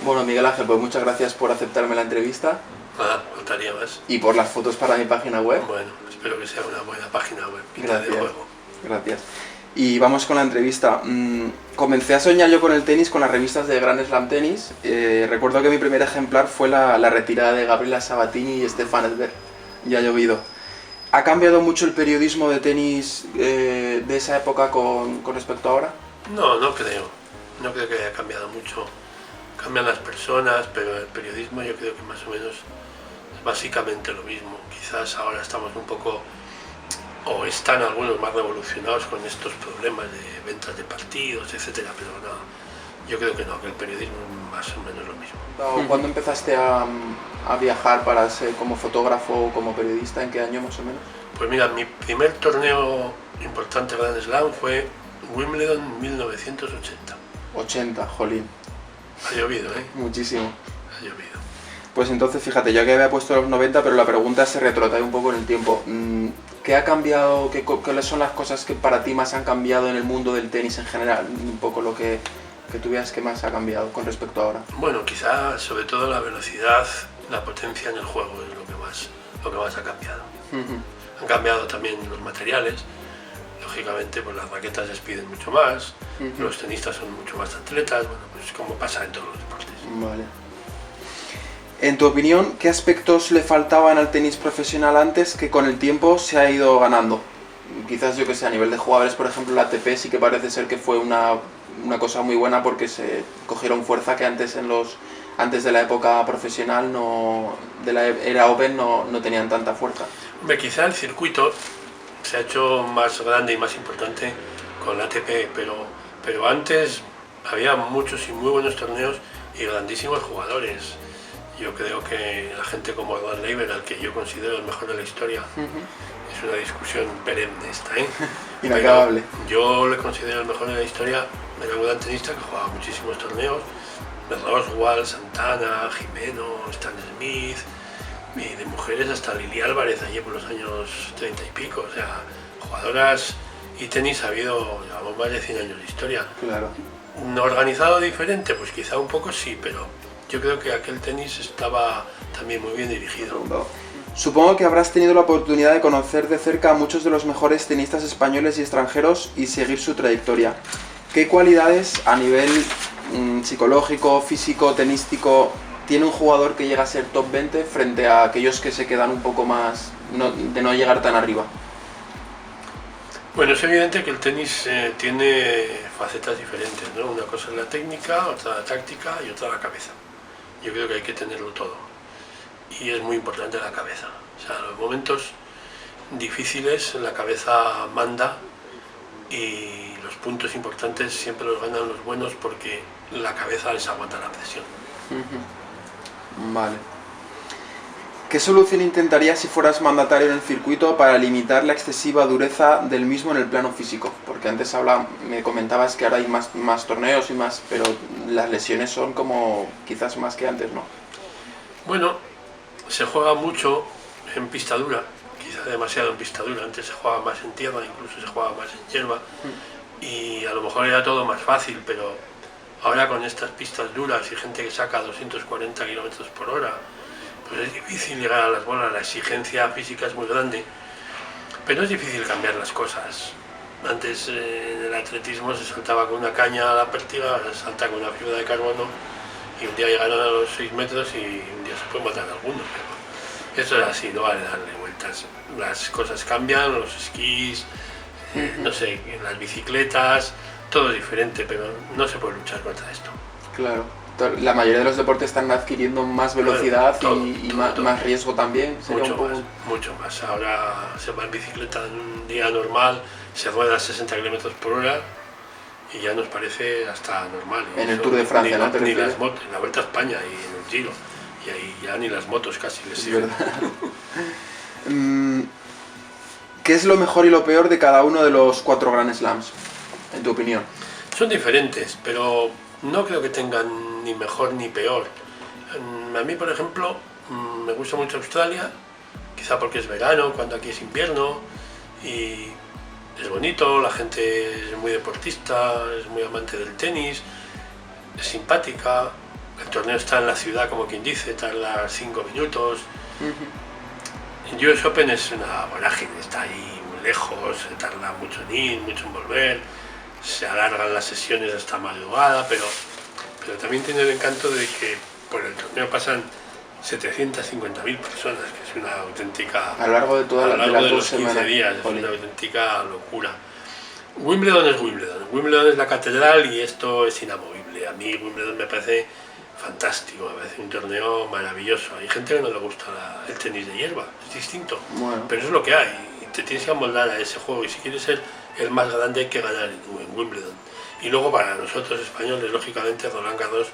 Bueno, Miguel Ángel, pues muchas gracias por aceptarme la entrevista. Nada, faltaría más. Y por las fotos para mi página web. Bueno, espero que sea una buena página web. Gracias. De juego. Gracias. Y vamos con la entrevista. Comencé a soñar yo con el tenis con las revistas de Grand Slam Tenis. Recuerdo que mi primer ejemplar fue la retirada de Gabriela Sabatini y Stefan Edberg. Ya ha llovido. ¿Ha cambiado mucho el periodismo de tenis de esa época con respecto a ahora? No, no creo. No creo que haya cambiado mucho. Cambian las personas, pero el periodismo yo creo que más o menos es básicamente lo mismo. Quizás ahora estamos un poco, o están algunos más revolucionados con estos problemas de ventas de partidos, etcétera, pero no, yo creo que no, que el periodismo es más o menos lo mismo. ¿Cuándo empezaste a viajar para ser como fotógrafo o como periodista? ¿En qué año más o menos? Pues mira, mi primer torneo importante Grand Slam fue Wimbledon 1980. 80, jolín. Ha llovido, ¿eh? Muchísimo. Ha llovido. Pues entonces, fíjate, yo que había puesto los 90, pero la pregunta se retrotrae un poco en el tiempo. ¿Qué ha cambiado? ¿Cuáles son las cosas que para ti más han cambiado en el mundo del tenis en general? Un poco lo que tú veas que más ha cambiado con respecto a ahora. Bueno, quizás sobre todo la velocidad, la potencia en el juego es lo que más ha cambiado. Han cambiado también los materiales. Lógicamente, pues las raquetas les piden mucho más, los tenistas son mucho más atletas, bueno, pues como pasa en todos los deportes. Vale. En tu opinión, ¿qué aspectos le faltaban al tenis profesional antes que con el tiempo se ha ido ganando? Quizás, yo que sé, a nivel de jugadores, por ejemplo, la ATP sí que parece ser que fue una cosa muy buena porque se cogieron fuerza que antes de la época profesional, de la era Open, no tenían tanta fuerza. Hombre, quizá el circuito se ha hecho más grande y más importante con la ATP, pero antes había muchos y muy buenos torneos y grandísimos jugadores. Yo creo que la gente como Rod Laver, al que yo considero el mejor de la historia, es una discusión perenne esta, ¿eh? Inacabable. Pero yo le considero el mejor de la historia, era un gran tenista que jugaba muchísimos torneos, de Roswell, Santana, Jimeno, Stan Smith, y de mujeres hasta Lili Álvarez, allí por los años 30 y pico, o sea, jugadoras y tenis ha habido, llevamos más de 100 años de historia. Claro. ¿No organizado diferente? Pues quizá un poco sí, pero yo creo que aquel tenis estaba también muy bien dirigido. Supongo que habrás tenido la oportunidad de conocer de cerca a muchos de los mejores tenistas españoles y extranjeros y seguir su trayectoria. ¿Qué cualidades a nivel psicológico, físico, tenístico tiene un jugador que llega a ser top 20 frente a aquellos que se quedan un poco más de no llegar tan arriba? Bueno, es evidente que el tenis tiene facetas diferentes, ¿no? Una cosa es la técnica, otra la táctica y otra la cabeza. Yo creo que hay que tenerlo todo. Y es muy importante la cabeza. O sea, los momentos difíciles la cabeza manda y los puntos importantes siempre los ganan los buenos porque la cabeza les aguanta la presión. Vale. ¿Qué solución intentarías si fueras mandatario en el circuito para limitar la excesiva dureza del mismo en el plano físico? Porque antes me comentabas que ahora hay más torneos y más, pero las lesiones son como quizás más que antes, ¿no? Bueno, se juega mucho en pista dura, quizás demasiado en pista dura. Antes se jugaba más en tierra, incluso se jugaba más en hierba y a lo mejor era todo más fácil, pero ahora con estas pistas duras y gente que saca 240 km/h, pues es difícil llegar a las bolas, la exigencia física es muy grande, pero es difícil cambiar las cosas. Antes en el atletismo se saltaba con una caña a la pértiga, ahora se salta con una fibra de carbono y un día llegaron a los 6 metros y un día se puede matar a alguno, pero eso es así, no vale darle vueltas. Las cosas cambian, los esquís, no sé, las bicicletas, todo es diferente, pero no se puede luchar contra esto. Claro. La mayoría de los deportes están adquiriendo más velocidad y más riesgo también. Mucho más. Ahora se va en bicicleta en un día normal, se rueda a 60 km/h y ya nos parece hasta normal. En el Tour de Francia, ¿no? Ni las motos, en la Vuelta a España y en el Giro. Y ahí ya ni las motos casi les siguen. ¿Qué es lo mejor y lo peor de cada uno de los 4 Grand Slams, en tu opinión? Son diferentes, pero no creo que tengan ni mejor ni peor. A mí, por ejemplo, me gusta mucho Australia, quizá porque es verano, cuando aquí es invierno, y es bonito, la gente es muy deportista, es muy amante del tenis, es simpática, El torneo está en la ciudad, como quien dice, tarda 5 minutos. El US Open es una vorágine, está ahí muy lejos, se tarda mucho en ir, mucho en volver, se alargan las sesiones hasta madrugada, pero también tiene el encanto de que por el torneo pasan 750.000 personas, que es una auténtica... A lo largo de toda las dos los 15 semanas. días, es una auténtica locura. Wimbledon es Wimbledon. Wimbledon es la catedral y esto es inamovible. A mí Wimbledon me parece fantástico, me parece un torneo maravilloso. Hay gente que no le gusta el tenis de hierba, es distinto, Bueno. pero eso es lo que hay. Y te tienes que amoldar a ese juego y si quieres ser el más grande hay que ganar en Wimbledon. Y luego para nosotros españoles, lógicamente, Roland Garros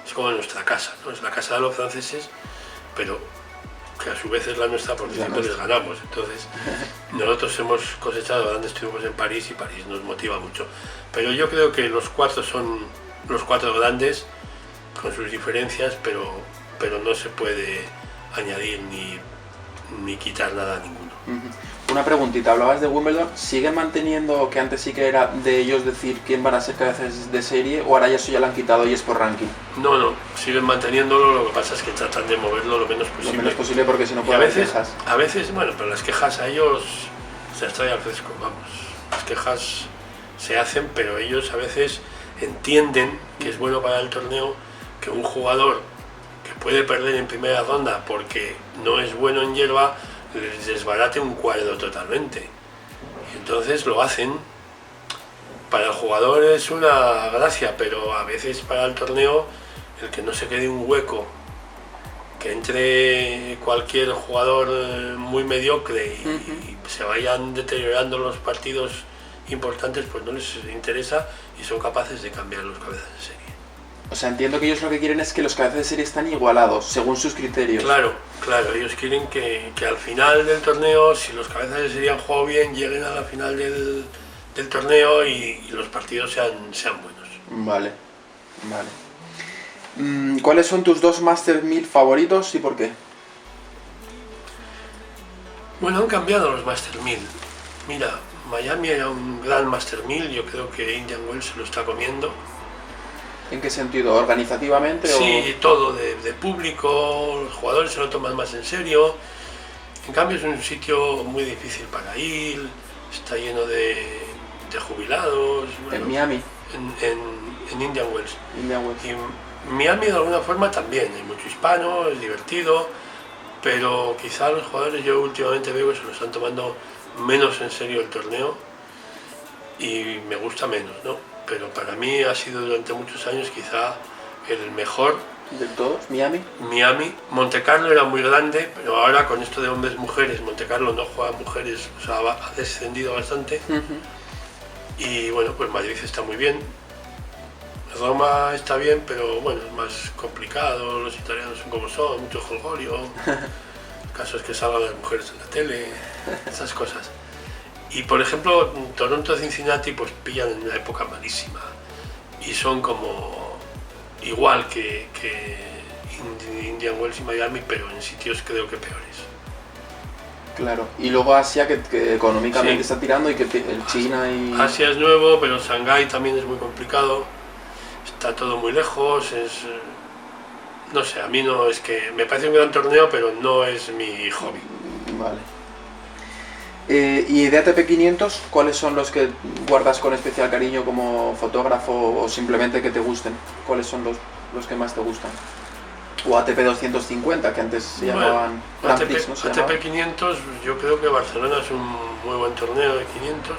es como nuestra casa, ¿no? Es la casa de los franceses, pero que a su vez es la nuestra porque siempre les ganamos. Entonces, nosotros hemos cosechado grandes triunfos en París y París nos motiva mucho. Pero yo creo que los cuatro son los cuatro grandes, con sus diferencias, pero no se puede añadir ni quitar nada a ninguno. Una preguntita, hablabas de Wimbledon, ¿siguen manteniendo que antes sí que era de ellos decir quién van a ser cabezas de serie o ahora ya eso ya lo han quitado y es por ranking? No, siguen manteniéndolo, lo que pasa es que tratan de moverlo lo menos posible. Lo menos posible porque si no puede haber quejas. A veces, bueno, pero las quejas a ellos se las trae al fresco, vamos. Las quejas se hacen, pero ellos a veces entienden que es bueno para el torneo que un jugador que puede perder en primera ronda porque no es bueno en hierba les desbarate un cuadro totalmente. Y entonces lo hacen. Para el jugador es una gracia, pero a veces para el torneo el que no se quede un hueco, que entre cualquier jugador muy mediocre y se vayan deteriorando los partidos importantes, pues no les interesa y son capaces de cambiar los cabezas de serie. O sea, entiendo que ellos lo que quieren es que los cabezas de serie están igualados, según sus criterios. Claro, ellos quieren que al final del torneo, si los cabezas de serie han jugado bien, lleguen a la final del torneo y los partidos sean buenos. Vale. ¿Cuáles son tus dos Master 1000 favoritos y por qué? Bueno, han cambiado los Master 1000. Mira, Miami era un gran Master 1000, yo creo que Indian Wells se lo está comiendo. ¿En qué sentido? ¿Organizativamente? Sí, todo, de público, los jugadores se lo toman más en serio. En cambio es un sitio muy difícil para ir, está lleno de jubilados. Bueno, ¿En Miami? En Indian Wells. Y Miami de alguna forma también, hay mucho hispano, es divertido, pero quizá los jugadores yo últimamente veo que se lo están tomando menos en serio el torneo y me gusta menos, ¿no? Pero para mí ha sido durante muchos años quizá el mejor. ¿De todos? ¿Miami? Monte Carlo era muy grande, pero ahora con esto de hombres-mujeres, Monte Carlo no juega mujeres, o sea, ha descendido bastante. Y bueno, pues Madrid está muy bien. Roma está bien, pero bueno, es más complicado, los italianos son como son, mucho jolgorio, el caso es que salgan las mujeres en la tele, esas cosas. Y por ejemplo, Toronto y Cincinnati pues pillan en una época malísima y son como igual que Indian Wells y Miami, pero en sitios creo que peores. Claro, y luego Asia que económicamente está tirando y que el China y... Asia es nuevo, pero Shanghái también es muy complicado, está todo muy lejos, no sé, a mí no es que... Me parece un gran torneo, pero no es mi hobby. Vale. ¿Y de ATP 500, cuáles son los que guardas con especial cariño como fotógrafo o simplemente que te gusten? ¿Cuáles son los que más te gustan? O ATP 250, que antes se llamaban Grand Prix, ¿no? ATP 500, yo creo que Barcelona es un muy buen torneo de 500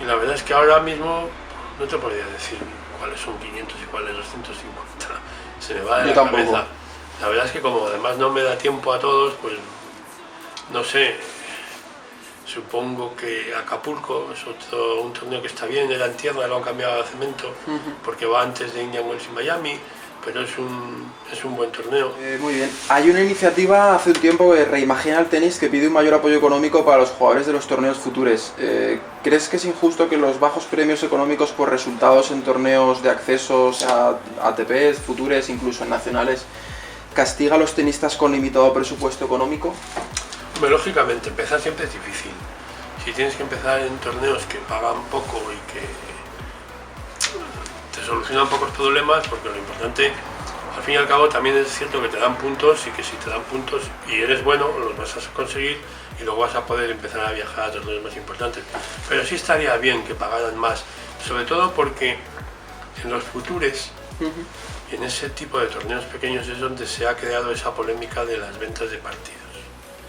y la verdad es que ahora mismo no te podría decir cuáles son 500 y cuáles 250, se me va de la cabeza. La verdad es que como además no me da tiempo a todos, pues no sé, supongo que Acapulco es un torneo que está bien, era en tierra, lo han cambiado a cemento porque va antes de Indian Wells y Miami, pero es un buen torneo. Muy bien. Hay una iniciativa hace un tiempo que reimagina el tenis que pide un mayor apoyo económico para los jugadores de los torneos futuros. ¿Crees que es injusto que los bajos premios económicos por resultados en torneos de accesos a ATPs, futures, incluso en nacionales, castiga a los tenistas con limitado presupuesto económico? Hombre, lógicamente, empezar siempre es difícil. Si tienes que empezar en torneos que pagan poco y que te solucionan pocos problemas, porque lo importante al fin y al cabo también es cierto que te dan puntos y que si te dan puntos y eres bueno, los vas a conseguir y luego vas a poder empezar a viajar a torneos más importantes. Pero sí estaría bien que pagaran más, sobre todo porque en los futures y en ese tipo de torneos pequeños es donde se ha creado esa polémica de las ventas de partidos.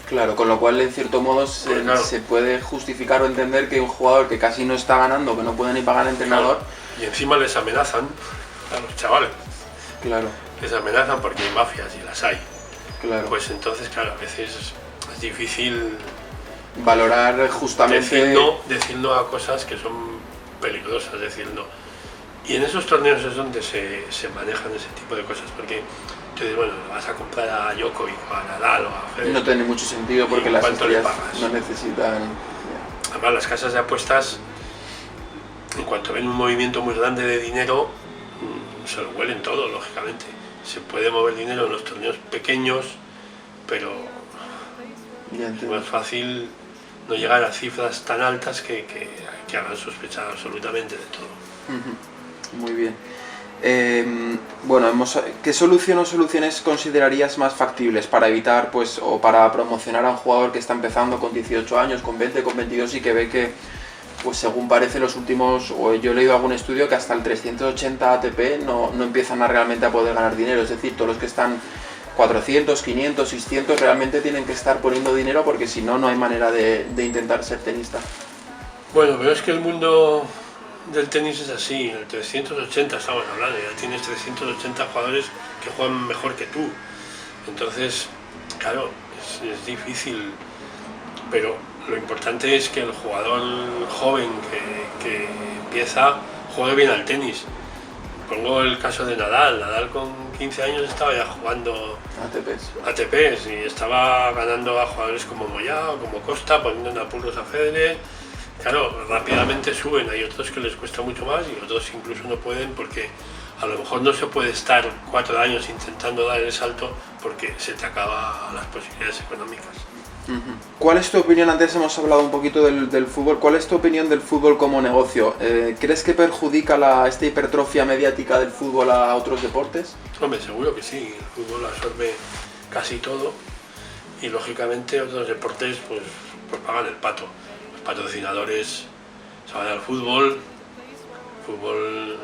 Claro, con lo cual en cierto modo se puede justificar o entender que un jugador que casi no está ganando, que no puede ni pagar al entrenador... Claro. Y encima les amenazan a los chavales. Claro. Les amenazan porque hay mafias y las hay. Claro. Pues entonces, claro, a veces es difícil valorar justamente... Decir no a cosas que son peligrosas, decir no. Y en esos torneos es donde se manejan ese tipo de cosas, porque entonces, bueno, vas a comprar a Djokovic o a Nadal o a Federer. No tiene mucho sentido porque las estrellas no necesitan... Además, las casas de apuestas, en cuanto ven un movimiento muy grande de dinero, se lo huelen todo, lógicamente. Se puede mover dinero en los torneos pequeños, pero es más fácil no llegar a cifras tan altas que hagan sospechar absolutamente de todo. Muy bien. Bueno, ¿qué solución o soluciones considerarías más factibles para evitar, pues, o para promocionar a un jugador que está empezando con 18 años, con 20, con 22 y que ve que, pues según parece los últimos, o yo he leído algún estudio que hasta el 380 ATP no empiezan realmente a poder ganar dinero, es decir, todos los que están 400, 500, 600 realmente tienen que estar poniendo dinero porque si no, no hay manera de intentar ser tenista. Bueno, pero es que el mundo del tenis es así, el 380 estamos hablando, ya tienes 380 jugadores que juegan mejor que tú, entonces, claro, es difícil, pero lo importante es que el jugador joven que empieza juegue bien al tenis. Pongo el caso de Nadal. Nadal con 15 años estaba ya jugando ATPs y estaba ganando a jugadores como Moyá o como Costa, poniendo en apuros a Federer. Claro, rápidamente suben, hay otros que les cuesta mucho más y otros incluso no pueden porque a lo mejor no se puede estar 4 años intentando dar el salto porque se te acaban las posibilidades económicas. ¿Cuál es tu opinión? Antes hemos hablado un poquito del fútbol. ¿Cuál es tu opinión del fútbol como negocio? ¿Crees que perjudica esta hipertrofia mediática del fútbol a otros deportes? Hombre, seguro que sí. El fútbol absorbe casi todo y lógicamente otros deportes pues pagan el pato. Los patrocinadores se van al fútbol. El fútbol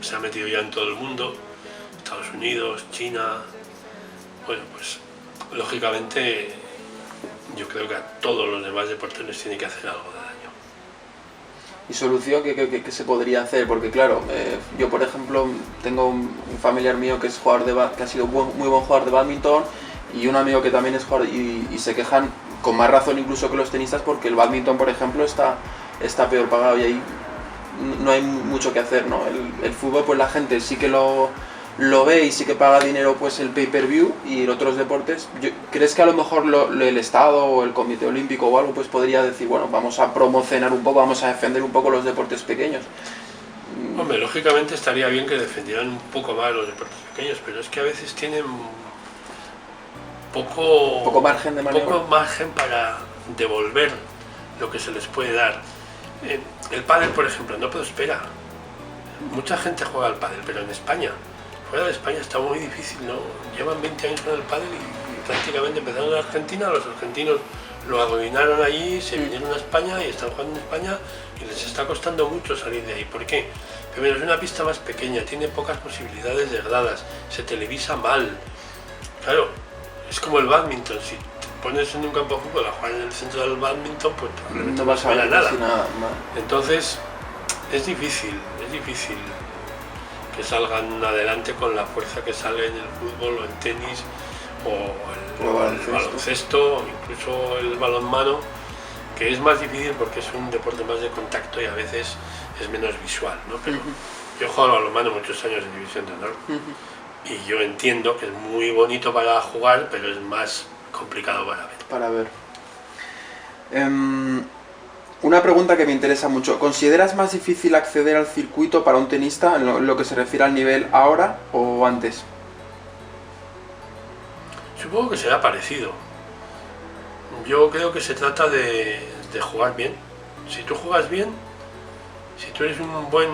se ha metido ya en todo el mundo. Estados Unidos, China. Bueno, pues lógicamente yo creo que a todos los demás deportes les tiene que hacer algo de daño. ¿Y solución qué se podría hacer? Porque claro, yo por ejemplo tengo un familiar mío que es que ha sido muy buen jugador de bádminton y un amigo que también es jugador y se quejan con más razón incluso que los tenistas porque el bádminton por ejemplo está peor pagado y ahí no hay mucho que hacer, ¿no? El fútbol pues la gente sí que lo ve y sí que paga dinero pues el pay-per-view y en otros deportes, ¿crees que a lo mejor el Estado o el Comité Olímpico o algo pues podría decir, bueno, vamos a promocionar un poco, vamos a defender un poco los deportes pequeños? Hombre, lógicamente estaría bien que defendieran un poco más los deportes pequeños, pero es que a veces tienen poco margen de maniobra. Poco margen para devolver lo que se les puede dar. El pádel, por ejemplo, no prospera. Mucha gente juega al pádel, pero en España, fuera de España está muy difícil, ¿no? Llevan 20 años con el pádel y prácticamente empezaron en Argentina, los argentinos lo arruinaron allí, se vinieron a España y están jugando en España y les está costando mucho salir de ahí. ¿Por qué? Primero, es una pista más pequeña, tiene pocas posibilidades de gradas, se televisa mal. Claro, es como el bádminton, si te pones en un campo de fútbol a jugar en el centro del bádminton, pues probablemente no vas a ver nada. Nada. Entonces, es difícil que salgan adelante con la fuerza que sale en el fútbol o en tenis o el baloncesto, incluso el balonmano, que es más difícil porque es un deporte más de contacto y a veces es menos visual, ¿no? Pero yo he jugado al balonmano muchos años en División de Honor y yo entiendo que es muy bonito para jugar, pero es más complicado para ver. Una pregunta que me interesa mucho. ¿Consideras más difícil acceder al circuito para un tenista en lo que se refiere al nivel ahora o antes? Supongo que será parecido. Yo creo que se trata de jugar bien. Si tú juegas bien, si tú eres un buen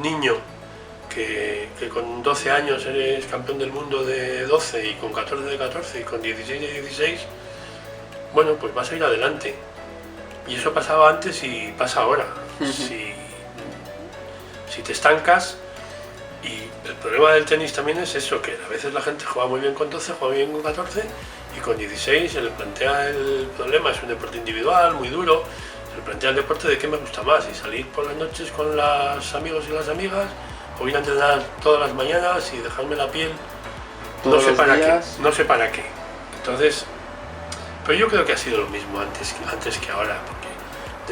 niño que con 12 años eres campeón del mundo de 12 y con 14 de 14 y con 16 de 16, bueno, pues vas a ir adelante. Y eso pasaba antes y pasa ahora. Si te estancas, y el problema del tenis también es eso, que a veces la gente juega muy bien con 12, juega bien con 14 y con 16 se le plantea el problema, es un deporte individual, muy duro, se le plantea el deporte de qué me gusta más, y salir por las noches con los amigos y las amigas, o ir a entrenar todas las mañanas y dejarme la piel, no sé para qué, no sé para qué. Entonces, pero yo creo que ha sido lo mismo antes que ahora, porque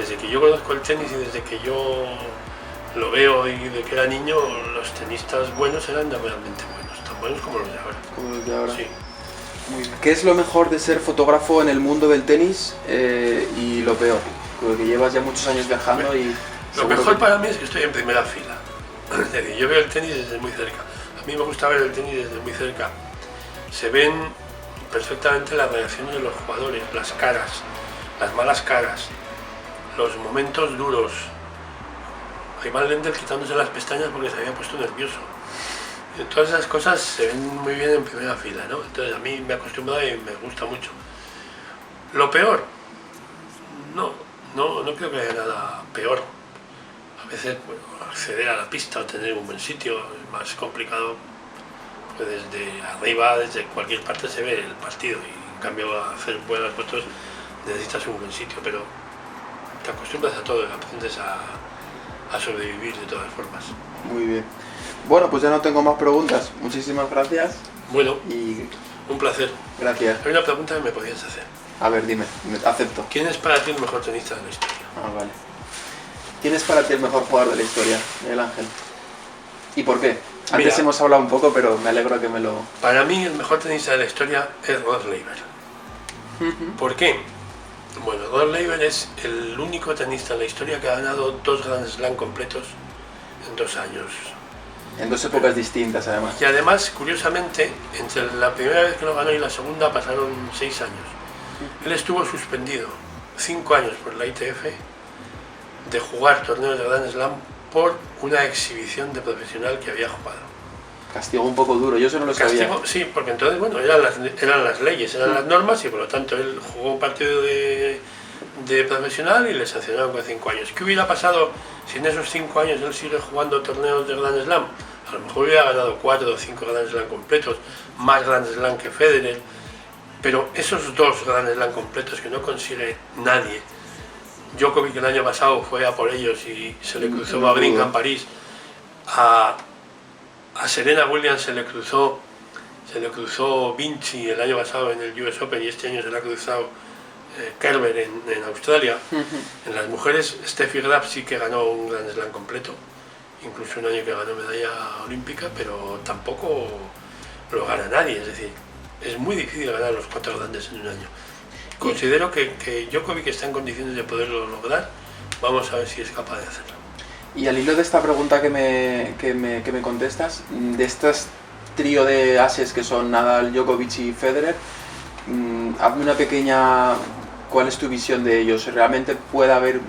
desde que yo conozco el tenis y desde que yo lo veo y de que era niño, los tenistas buenos eran realmente buenos, tan buenos como los de ahora. Como los de ahora. Sí. Muy bien. ¿Qué es lo mejor de ser fotógrafo en el mundo del tenis y lo peor? Porque llevas ya muchos años viajando y... Lo mejor para mí es que estoy en primera fila. Es decir, yo veo el tenis desde muy cerca. A mí me gusta ver el tenis desde muy cerca. Se ven perfectamente las reacciones de los jugadores, las caras, las malas caras, los momentos duros. A Ivan Lendl quitándose las pestañas porque se había puesto nervioso. Y todas esas cosas se ven muy bien en primera fila, ¿no? Entonces a mí me he acostumbrado y me gusta mucho. Lo peor, no creo que haya nada peor. A veces, bueno, acceder a la pista o tener un buen sitio es más complicado, porque desde arriba, desde cualquier parte se ve el partido, y en cambio a hacer buenas fotos necesitas un buen sitio, pero te acostumbras a todo y aprendes a sobrevivir de todas formas. Muy bien. Bueno, pues ya no tengo más preguntas. Muchísimas gracias. Bueno, y un placer. Gracias. Hay una pregunta que me podías hacer. A ver, dime, acepto. ¿Quién es para ti el mejor tenista de la historia? Ah, vale. ¿Quién es para ti el mejor jugador de la historia, Miguel Ángel? ¿Y por qué? Antes hemos hablado un poco, pero me alegro que me lo... Para mí el mejor tenista de la historia es Rod Laver. ¿Por qué? Bueno, Rod Laver es el único tenista en la historia que ha ganado 2 Grand Slam completos en 2 años. En 2 épocas distintas, además. Y además, curiosamente, entre la primera vez que lo ganó y la segunda pasaron 6 años. Él estuvo suspendido 5 años por la ITF de jugar torneos de Grand Slam por una exhibición de profesional que había jugado. Castigo un poco duro, yo eso no lo sabía. Sí, porque entonces, bueno, eran las leyes, eran las normas, y por lo tanto él jugó un partido de profesional y le sancionaron con 5 años. ¿Qué hubiera pasado si en esos 5 años él sigue jugando torneos de Grand Slam? A lo mejor hubiera ganado 4 o 5 Grand Slam completos, más Grand Slam que Federer, pero esos 2 Grand Slam completos que no consigue nadie. Djokovic el año pasado fue a por ellos y se le cruzó Wawrinka en París. A Serena Williams se le cruzó Vinci el año pasado en el US Open, y este año se le ha cruzado Kerber en Australia. En las mujeres, Steffi Graf sí que ganó un Grand Slam completo, incluso un año que ganó medalla olímpica, pero tampoco lo gana nadie. Es decir, es muy difícil ganar los 4 grandes en un año. Considero que Djokovic está en condiciones de poderlo lograr. Vamos a ver si es capaz de hacerlo. Y al hilo de esta pregunta que me contestas, de estas trío de ases que son Nadal, Djokovic y Federer, hazme una pequeña... ¿Cuál es tu visión de ellos? ¿Realmente puede haber...?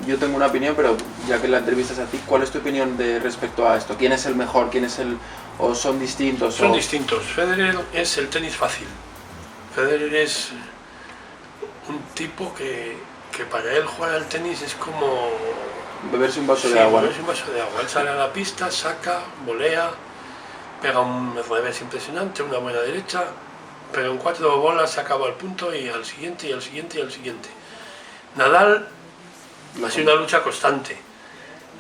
Yo tengo una opinión, pero ya que la entrevistas a ti, ¿cuál es tu opinión respecto a esto? ¿Quién es el mejor? ¿Quién es el...? ¿O son distintos? Son distintos. Federer es el tenis fácil. Federer es un tipo que para él jugar al tenis es como... beberse un vaso de agua. Beberse un vaso de agua. Él sale a la pista, saca, volea, pega un revés impresionante, una buena derecha, pero en 4 bolas se acaba el punto y al siguiente, y al siguiente, y al siguiente. Nadal ha sido una lucha constante.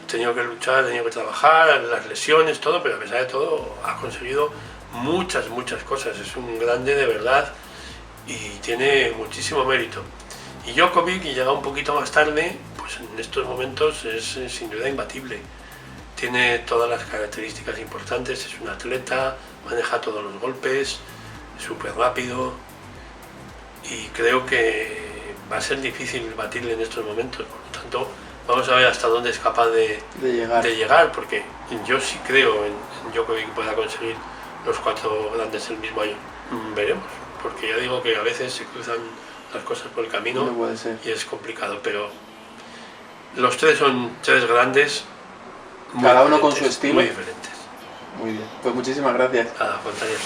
Ha tenido que luchar, ha tenido que trabajar, las lesiones, todo, pero a pesar de todo ha conseguido muchas cosas. Es un grande de verdad y tiene muchísimo mérito. Y Djokovic, que llega un poquito más tarde, pues en estos momentos es sin duda imbatible. Tiene todas las características importantes, es un atleta, maneja todos los golpes, es súper rápido, y creo que va a ser difícil batirle en estos momentos. Por lo tanto, vamos a ver hasta dónde es capaz de llegar, porque yo sí creo en Djokovic que pueda conseguir los 4 grandes el mismo año. Veremos, porque ya digo que a veces se cruzan las cosas por el camino, no puede ser, y es complicado, pero los 3 son 3 grandes, cada uno con su estilo. Muy diferentes. Muy bien. Pues muchísimas gracias. Nada, faltaría.